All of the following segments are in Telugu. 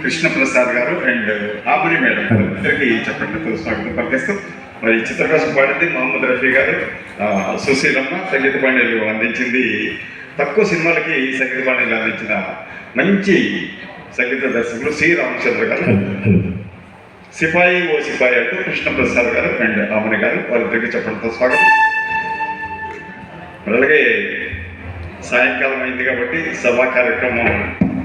కృష్ణప్రసాద్ గారు అండ్ ఆమని మేడం ఇద్దరికి చెప్పండి స్వాగతం పలికిస్తూ మరి చిత్రకోశం పాడింది మహమ్మద్ రఫీ గారు, సుశీలమ్మ సంగీత పాండ్యాలు అందించింది. తక్కువ సినిమాలకి సంగీత పాండ్యాలు అందించిన మంచి సంగీత దర్శకులు సి రామచంద్ర గారు, సిపాయి ఓ సిపాయి అంటూ కృష్ణప్రసాద్ గారు అండ్ ఆమని గారు వారిద్దరికి చెప్పడంతో స్వాగతం. అలాగే సాయంకాలం అయింది కాబట్టి సభా కార్యక్రమం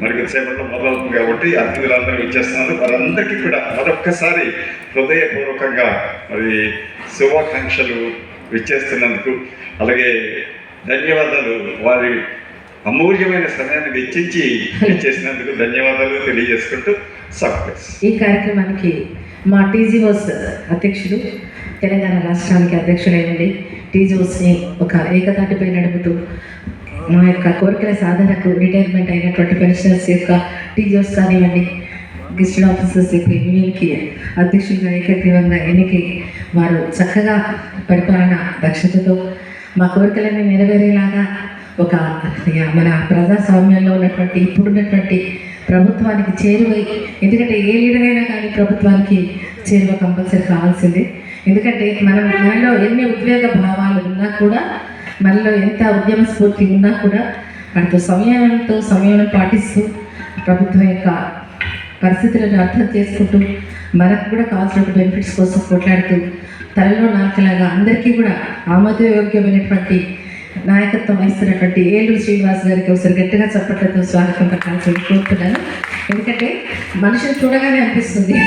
మరి కొద్దిసేపట్లో మొదలవుతుంది కాబట్టి అతిథులందరూ ఇచ్చేస్తున్నారు. వారందరికీ కూడా మరొక్కసారి హృదయపూర్వకంగా మరి శుభాకాంక్షలు ఇచ్చేస్తున్నందుకు, అలాగే ధన్యవాదాలు. వారి అమూల్యమైన సమయాన్ని వెచ్చించి ఇచ్చేసినందుకు ధన్యవాదాలు తెలియజేసుకుంటూ సక్సెస్. ఈ కార్యక్రమానికి మా టీజీఓస్ అధ్యక్షుడు, తెలంగాణ రాష్ట్రానికి అధ్యక్షుడైనండి టీజీఓస్ని ఒక ఏకతాటిపై నడుపుతూ మా యొక్క కోరికల సాధనకు రిటైర్మెంట్ అయినటువంటి పెన్షనర్స్ యొక్క టీజీఓస్ కానివ్వండి, గెస్టెడ్ ఆఫీసర్స్ యొక్క యూనియన్కి అధ్యక్షులుగా ఏకగ్రీవంగా ఎన్నికై వారు చక్కగా పరిపాలన దక్షతతో మా కోరికలన్నీ నెరవేరేలాగా ఒక మన ప్రజాస్వామ్యంలో ఉన్నటువంటి ఇప్పుడున్నటువంటి ప్రభుత్వానికి చేరువై, ఎందుకంటే ఏ లీడర్ అయినా కానీ ప్రభుత్వానికి చేరువ కంపల్సరీ కావాల్సిందే. ఎందుకంటే మనలో ఎన్ని ఉద్వేగ భావాలు ఉన్నా కూడా, మనలో ఎంత ఉద్యమ స్ఫూర్తి ఉన్నా కూడా వాటితో సమయం పాటిస్తూ ప్రభుత్వం యొక్క పరిస్థితులను అర్థం చేసుకుంటూ మనకు కూడా కావాల్సిన బెనిఫిట్స్ కోసం కొట్లాడుతూ తలలో నాలుకలాగా అందరికీ కూడా ఆమోదయోగ్యమైనటువంటి నాయకత్వం వహిస్తున్నటువంటి ఏలూరు శ్రీనివాస్ గారికి ఒకసారి గట్టిగా చప్పట్లతో స్వాగతం పట్టాల్సి కోరుతున్నాను. ఎందుకంటే మనిషిని చూడగానే అనిపిస్తుంది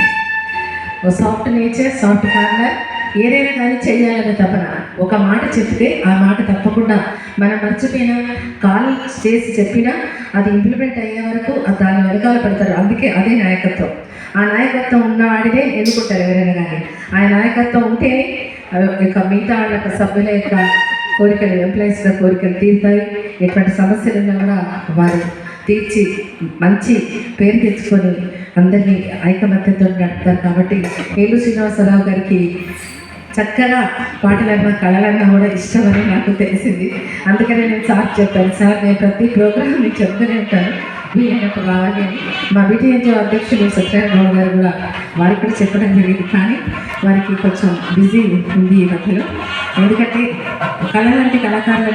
ఓ సాఫ్ట్ నేచర్, సాఫ్ట్ కార్నర్, ఏదైనా కానీ చేయాలనే తపన. ఒక మాట చెప్తే ఆ మాట తప్పకుండా మనం మర్చిపోయినా కాల్ చేసి చెప్పినా అది ఇంప్లిమెంట్ అయ్యే వరకు దాని వెనకాల పెడతారు. అందుకే అదే నాయకత్వం. ఆ నాయకత్వం ఉన్నవాడినే ఎన్నుకుంటారు ఎవరైనా కానీ. ఆ నాయకత్వం ఉంటేనే మిగతా వాళ్ళ యొక్క సభ్యుల యొక్క కోరికలు, ఎంప్లాయీస్ల కోరికలు తీరుతాయి. ఎటువంటి సమస్యలు ఉన్నా కూడా వారు తీర్చి మంచి పేరు తెచ్చుకొని అందరినీ ఐకమత్యంతో నడుపుతారు. కాబట్టి ఏలూరు శ్రీనివాసరావు గారికి చక్కగా పాటలన్నా కళలన్నా కూడా ఇష్టమని నాకు తెలిసింది. అందుకనే నేను సార్ చెప్పాను, సార్ నేను ప్రతి ప్రోగ్రామ్ మీకు చెప్తూనే ఉంటాను, వీలైనప్పుడు రావాలి అని. మా BTNJ అధ్యక్షులు సత్యనారాయణ గారు కూడా వారికి కూడా చెప్పడం జరిగింది. కానీ వారికి కొంచెం బిజీ ఉంది ఈ మధ్యలో. ఎందుకంటే కళ లాంటి కళాకారులు